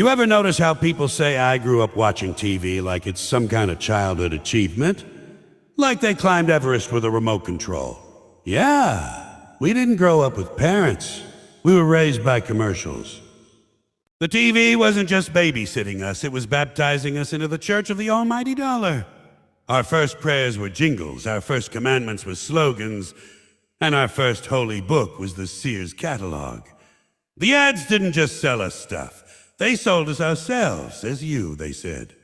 You ever notice how people say I grew up watching TV like it's some kind of childhood achievement? Like they climbed Everest with a remote control. Yeah, we didn't grow up with parents. We were raised by commercials. The TV wasn't just babysitting us, it was baptizing us into the Church of the Almighty Dollar. Our first prayers were jingles, our first commandments were slogans, and our first holy book was the Sears catalog. The ads didn't just sell us stuff. They sold us ourselves, as you, they said.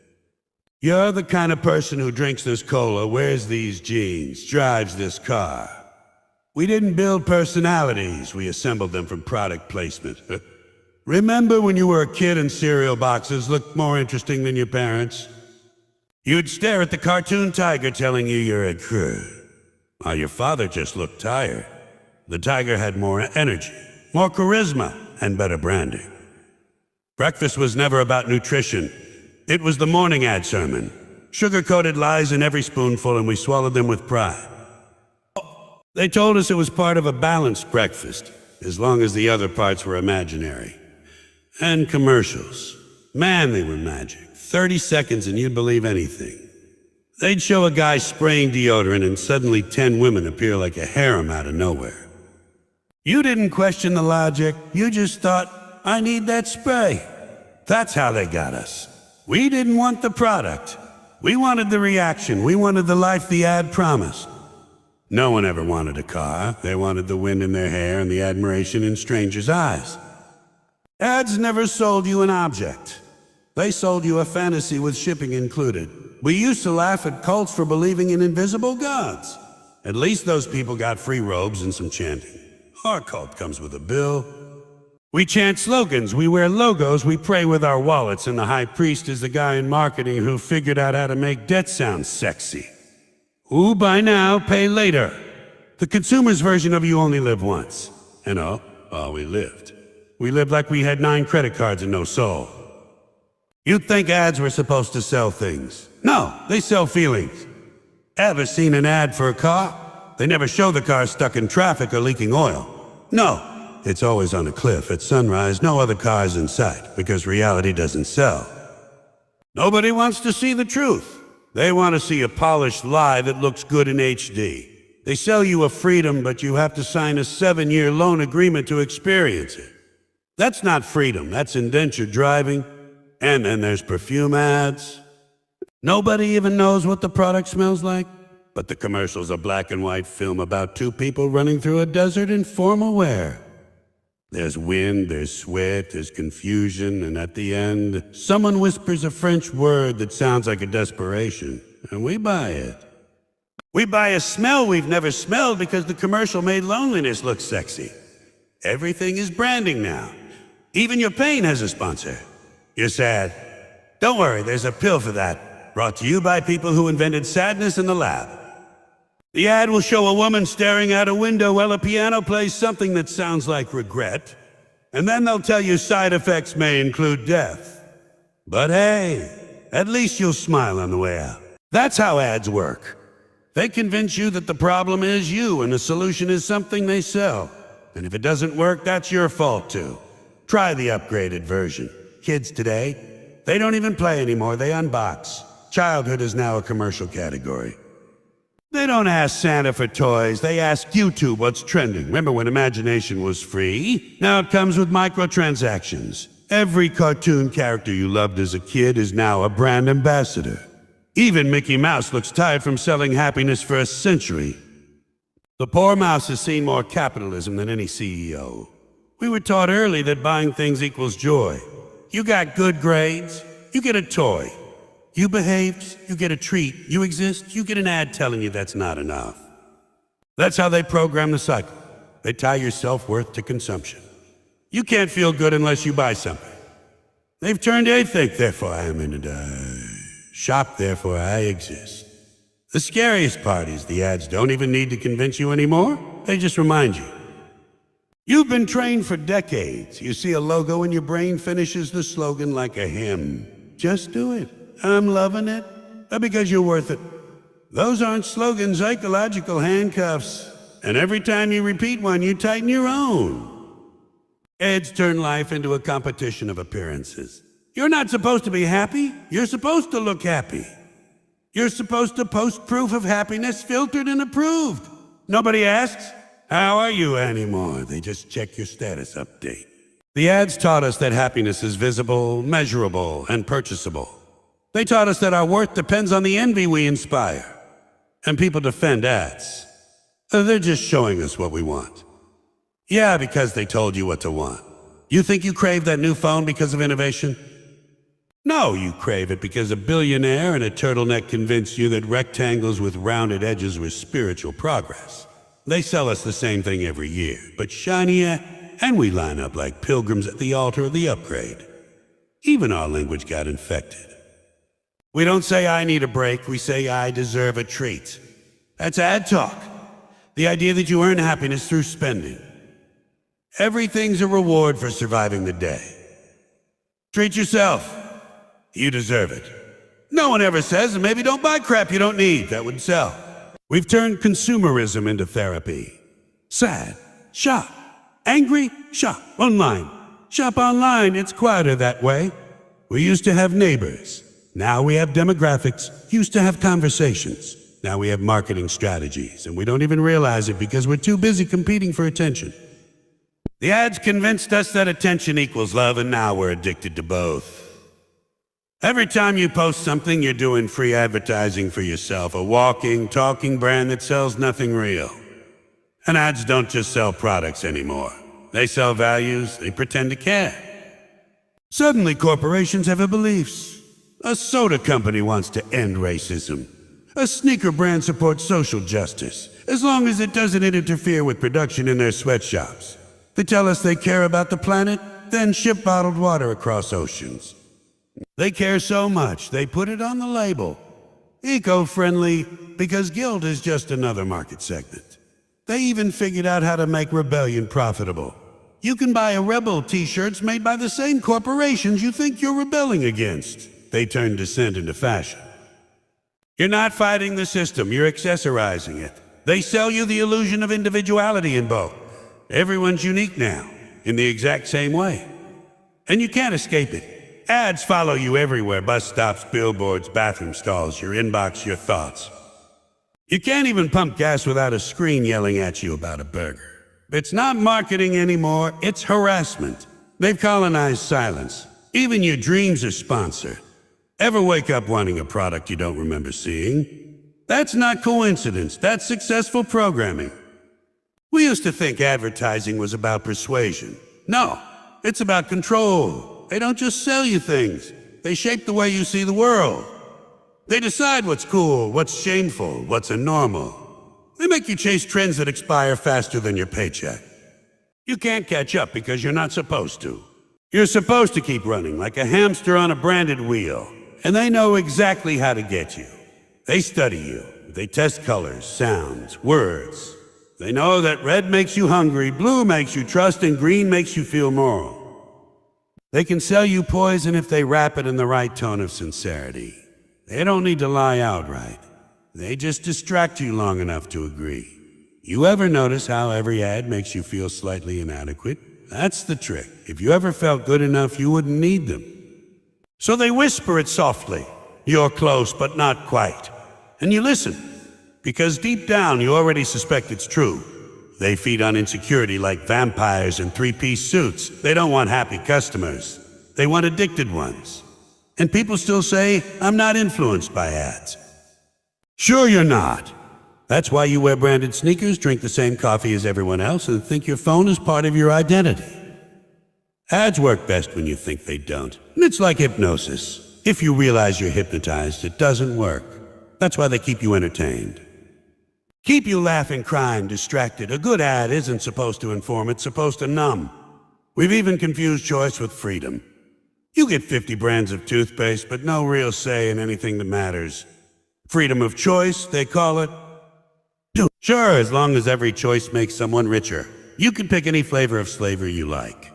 You're the kind of person who drinks this cola, wears these jeans, drives this car. We didn't build personalities, we assembled them from product placement. Remember when you were a kid and cereal boxes looked more interesting than your parents? You'd stare at the cartoon tiger telling you you're a crew, while your father just looked tired. The tiger had more energy, more charisma, and better branding. Breakfast was never about nutrition. It was the morning ad sermon. Sugar-coated lies in every spoonful, and we swallowed them with pride. They told us it was part of a balanced breakfast, as long as the other parts were imaginary. And commercials. Man, they were magic. 30 seconds and you'd believe anything. They'd show a guy spraying deodorant and suddenly 10 women appear like a harem out of nowhere. You didn't question the logic. You just thought, I need that spray. That's how they got us. We didn't want the product. We wanted the reaction. We wanted the life the ad promised. No one ever wanted a car. They wanted the wind in their hair and the admiration in strangers' eyes. Ads never sold you an object. They sold you a fantasy with shipping included. We used to laugh at cults for believing in invisible gods. At least those people got free robes and some chanting. Our cult comes with a bill. We chant slogans, we wear logos, we pray with our wallets, and the high priest is the guy in marketing who figured out how to make debt sound sexy. Who buy now, pay later. The consumer's version of you only live once. And we lived. We lived like we had 9 credit cards and no soul. You'd think ads were supposed to sell things. No, they sell feelings. Ever seen an ad for a car? They never show the car stuck in traffic or leaking oil. No, it's always on a cliff at sunrise, no other cars in sight, because reality doesn't sell. Nobody wants to see the truth. They want to see a polished lie that looks good in HD. They sell you a freedom, but you have to sign a 7-year loan agreement to experience it. That's not freedom, that's indentured driving. And then there's perfume ads. Nobody even knows what the product smells like, but the commercial's a black and white film about 2 people running through a desert in formal wear. There's wind, there's sweat, there's confusion, and at the end, someone whispers a French word that sounds like a desperation, and we buy it. We buy a smell we've never smelled because the commercial made loneliness look sexy. Everything is branding now. Even your pain has a sponsor. You're sad. Don't worry, there's a pill for that. Brought to you by people who invented sadness in the lab. The ad will show a woman staring out a window while a piano plays something that sounds like regret. And then they'll tell you side effects may include death. But hey, at least you'll smile on the way out. That's how ads work. They convince you that the problem is you and the solution is something they sell. And if it doesn't work, that's your fault too. Try the upgraded version. Kids today, they don't even play anymore, they unbox. Childhood is now a commercial category. They don't ask Santa for toys, they ask YouTube what's trending. Remember when imagination was free? Now it comes with microtransactions. Every cartoon character you loved as a kid is now a brand ambassador. Even Mickey Mouse looks tired from selling happiness for a century. The poor mouse has seen more capitalism than any CEO. We were taught early that buying things equals joy. You got good grades, you get a toy. You behaved, you get a treat. You exist, you get an ad telling you that's not enough. That's how they program the cycle. They tie your self-worth to consumption. You can't feel good unless you buy something. They've turned I think, therefore I am in it. Shop, therefore I exist. The scariest part is the ads don't even need to convince you anymore. They just remind you. You've been trained for decades. You see a logo and your brain finishes the slogan like a hymn. Just do it. I'm loving it. Because you're worth it. Those aren't slogans, psychological handcuffs. And every time you repeat one, you tighten your own. Ads turn life into a competition of appearances. You're not supposed to be happy. You're supposed to look happy. You're supposed to post proof of happiness filtered and approved. Nobody asks, "How are you?" anymore. They just check your status update. The ads taught us that happiness is visible, measurable, and purchasable. They taught us that our worth depends on the envy we inspire. And people defend ads. They're just showing us what we want. Yeah, because they told you what to want. You think you crave that new phone because of innovation? No, you crave it because a billionaire in a turtleneck convinced you that rectangles with rounded edges were spiritual progress. They sell us the same thing every year, but shinier, and we line up like pilgrims at the altar of the upgrade. Even our language got infected. We don't say "I need a break," we say "I deserve a treat." That's ad talk. The idea that you earn happiness through spending. Everything's a reward for surviving the day. Treat yourself. You deserve it. No one ever says, "Maybe don't buy crap you don't need." That would sell. We've turned consumerism into therapy. Sad, shop. Angry, shop online. Shop online, it's quieter that way. We used to have neighbors. Now we have demographics. Used to have conversations. Now we have marketing strategies, and we don't even realize it because we're too busy competing for attention. The ads convinced us that attention equals love, and now we're addicted to both. Every time you post something, you're doing free advertising for yourself, a walking, talking brand that sells nothing real. And ads don't just sell products anymore. They sell values, they pretend to care. Suddenly corporations have beliefs. A soda company wants to end racism. A sneaker brand supports social justice, as long as it doesn't interfere with production in their sweatshops. They tell us they care about the planet, then ship bottled water across oceans. They care so much, they put it on the label. Eco-friendly, because guilt is just another market segment. They even figured out how to make rebellion profitable. You can buy a Rebel t-shirts made by the same corporations you think you're rebelling against. They turn dissent into fashion. You're not fighting the system, you're accessorizing it. They sell you the illusion of individuality in both. Everyone's unique now, in the exact same way. And you can't escape it. Ads follow you everywhere: bus stops, billboards, bathroom stalls, your inbox, your thoughts. You can't even pump gas without a screen yelling at you about a burger. It's not marketing anymore, it's harassment. They've colonized silence. Even your dreams are sponsored. Ever wake up wanting a product you don't remember seeing? That's not coincidence, that's successful programming. We used to think advertising was about persuasion. No, it's about control. They don't just sell you things, they shape the way you see the world. They decide what's cool, what's shameful, what's a normal. They make you chase trends that expire faster than your paycheck. You can't catch up because you're not supposed to. You're supposed to keep running like a hamster on a branded wheel, and they know exactly how to get you. They study you. They test colors, sounds, words. They know that red makes you hungry, blue makes you trust, and green makes you feel moral. They can sell you poison if they wrap it in the right tone of sincerity. They don't need to lie outright. They just distract you long enough to agree. You ever notice how every ad makes you feel slightly inadequate? That's the trick. If you ever felt good enough, you wouldn't need them. So they whisper it softly. You're close, but not quite. And you listen, because deep down you already suspect it's true. They feed on insecurity like vampires in three-piece suits. They don't want happy customers. They want addicted ones. And people still say, "I'm not influenced by ads." Sure you're not. That's why you wear branded sneakers, drink the same coffee as everyone else, and think your phone is part of your identity. Ads work best when you think they don't. And it's like hypnosis. If you realize you're hypnotized, it doesn't work. That's why they keep you entertained. Keep you laughing, crying, distracted. A good ad isn't supposed to inform, it's supposed to numb. We've even confused choice with freedom. You get 50 brands of toothpaste, but no real say in anything that matters. Freedom of choice, they call it. Sure, as long as every choice makes someone richer. You can pick any flavor of slavery you like.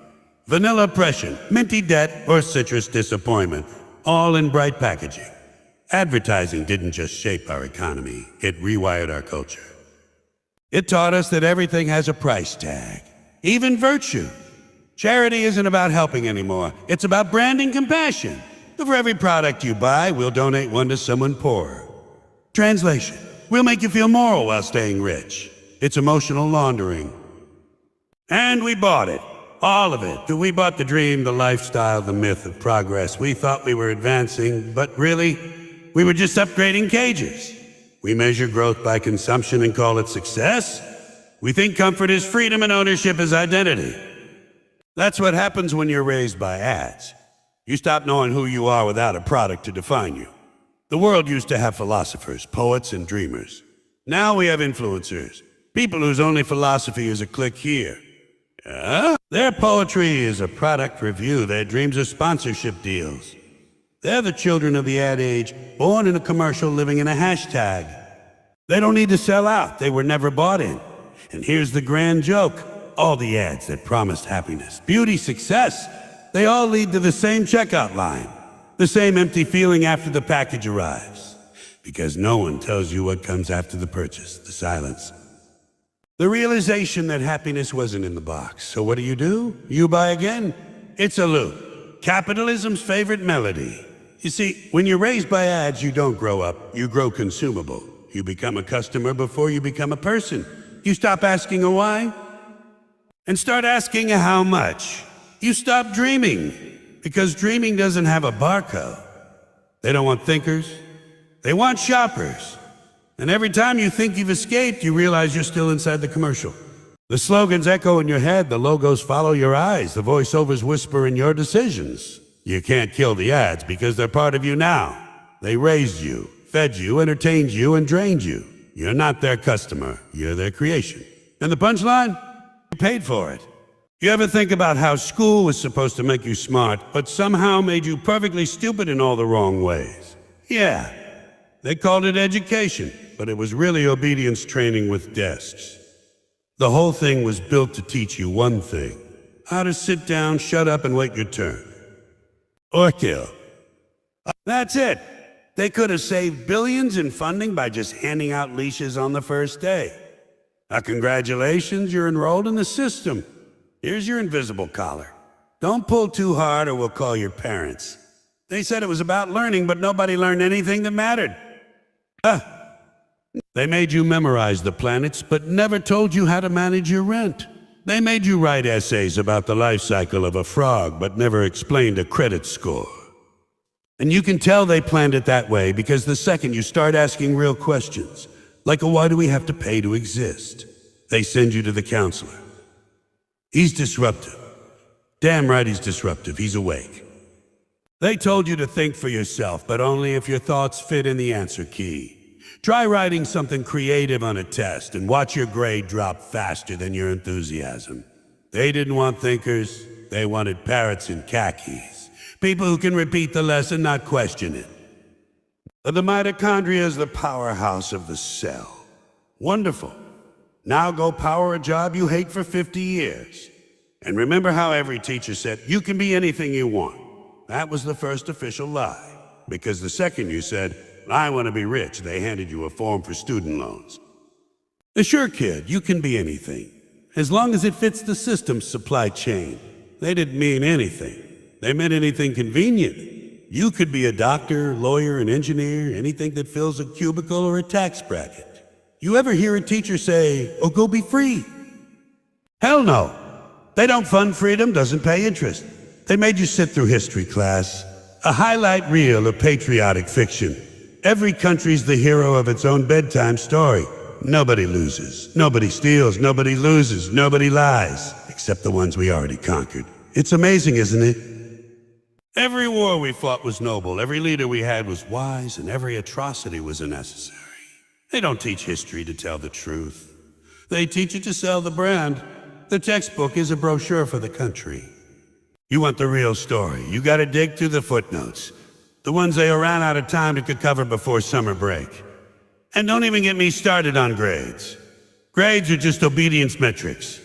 Vanilla oppression, minty debt, or citrus disappointment, all in bright packaging. Advertising didn't just shape our economy, it rewired our culture. It taught us that everything has a price tag, even virtue. Charity isn't about helping anymore. It's about branding compassion. For every product you buy, we'll donate one to someone poorer. Translation: we'll make you feel moral while staying rich. It's emotional laundering. And we bought it. All of it. We bought the dream, the lifestyle, the myth of progress. We thought we were advancing, but really, we were just upgrading cages. We measure growth by consumption and call it success. We think comfort is freedom and ownership is identity. That's what happens when you're raised by ads. You stop knowing who you are without a product to define you. The world used to have philosophers, poets, and dreamers. Now we have influencers, people whose only philosophy is a click here. Their poetry is a product review, their dreams are sponsorship deals. They're the children of the ad age, born in a commercial, living in a hashtag. They don't need to sell out, they were never bought in. And here's the grand joke. All the ads that promised happiness, beauty, success, they all lead to the same checkout line, the same empty feeling after the package arrives. Because no one tells you what comes after the purchase, the silence. The realization that happiness wasn't in the box. So what do? You buy again? It's a loop. Capitalism's favorite melody. You see, when you're raised by ads, you don't grow up, you grow consumable. You become a customer before you become a person. You stop asking a why and start asking a how much. You stop dreaming because dreaming doesn't have a barcode. They don't want thinkers, they want shoppers. And every time you think you've escaped, you realize you're still inside the commercial. The slogans echo in your head, the logos follow your eyes, the voiceovers whisper in your decisions. You can't kill the ads because they're part of you now. They raised you, fed you, entertained you, and drained you. You're not their customer, you're their creation. And the punchline? You paid for it. You ever think about how school was supposed to make you smart, but somehow made you perfectly stupid in all the wrong ways? Yeah, they called it education, but it was really obedience training with desks. The whole thing was built to teach you one thing: how to sit down, shut up, and wait your turn. Or kill. That's it. They could have saved billions in funding by just handing out leashes on the first day. Congratulations, you're enrolled in the system. Here's your invisible collar. Don't pull too hard or we'll call your parents. They said it was about learning, but nobody learned anything that mattered. They made you memorize the planets, but never told you how to manage your rent. They made you write essays about the life cycle of a frog, but never explained a credit score. And you can tell they planned it that way because the second you start asking real questions, like why do we have to pay to exist, they send you to the counselor. He's disruptive. Damn right he's disruptive. He's awake. They told you to think for yourself, but only if your thoughts fit in the answer key. Try writing something creative on a test and watch your grade drop faster than your enthusiasm. They didn't want thinkers. They wanted parrots in khakis. People who can repeat the lesson, not question it. The mitochondria is the powerhouse of the cell. Wonderful. Now go power a job you hate for 50 years. And remember how every teacher said, you can be anything you want. That was the first official lie. Because the second you said, I want to be rich, they handed you a form for student loans. Sure, kid, you can be anything, as long as it fits the system's supply chain. They didn't mean anything. They meant anything convenient. You could be a doctor, lawyer, an engineer, anything that fills a cubicle or a tax bracket. You ever hear a teacher say, oh, go be free? Hell no. They don't fund freedom, doesn't pay interest. They made you sit through history class, a highlight reel of patriotic fiction. Every country's the hero of its own bedtime story. Nobody loses, nobody steals, nobody loses, nobody lies, except the ones we already conquered. It's amazing, isn't it? Every war we fought was noble, every leader we had was wise, and every atrocity was unnecessary. They don't teach history to tell the truth. They teach it to sell the brand. The textbook is a brochure for the country. You want the real story, you gotta dig through the footnotes. The ones they ran out of time to cover before summer break. And don't even get me started on grades. Grades are just obedience metrics.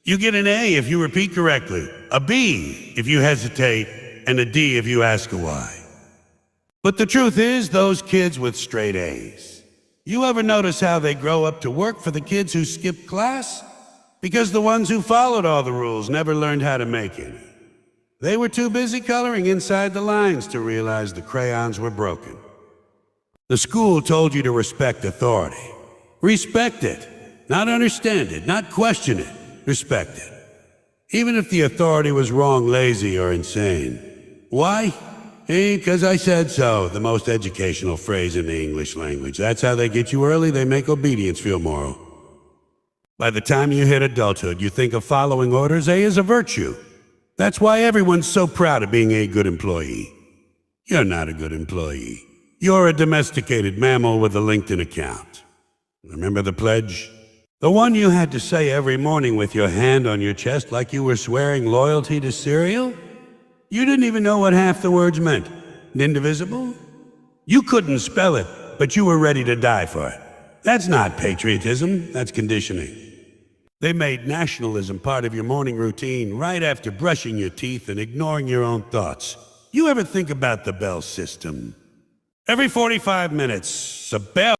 You get an A if you repeat correctly, a B if you hesitate, and a D if you ask a why. But the truth is, those kids with straight A's, you ever notice how they grow up to work for the kids who skip class? Because the ones who followed all the rules never learned how to make any. They were too busy coloring inside the lines to realize the crayons were broken. The school told you to respect authority. Respect it. Not understand it, not question it. Respect it. Even if the authority was wrong, lazy, or insane. Why? Because I said so, the most educational phrase in the English language. That's how they get you early, they make obedience feel moral. By the time you hit adulthood, you think of following orders is a virtue. That's why everyone's so proud of being a good employee. You're not a good employee. You're a domesticated mammal with a LinkedIn account. Remember the pledge? The one you had to say every morning with your hand on your chest like you were swearing loyalty to cereal? You didn't even know what half the words meant. Indivisible? You couldn't spell it, but you were ready to die for it. That's not patriotism, that's conditioning. They made nationalism part of your morning routine right after brushing your teeth and ignoring your own thoughts. You ever think about the bell system? Every 45 minutes, a bell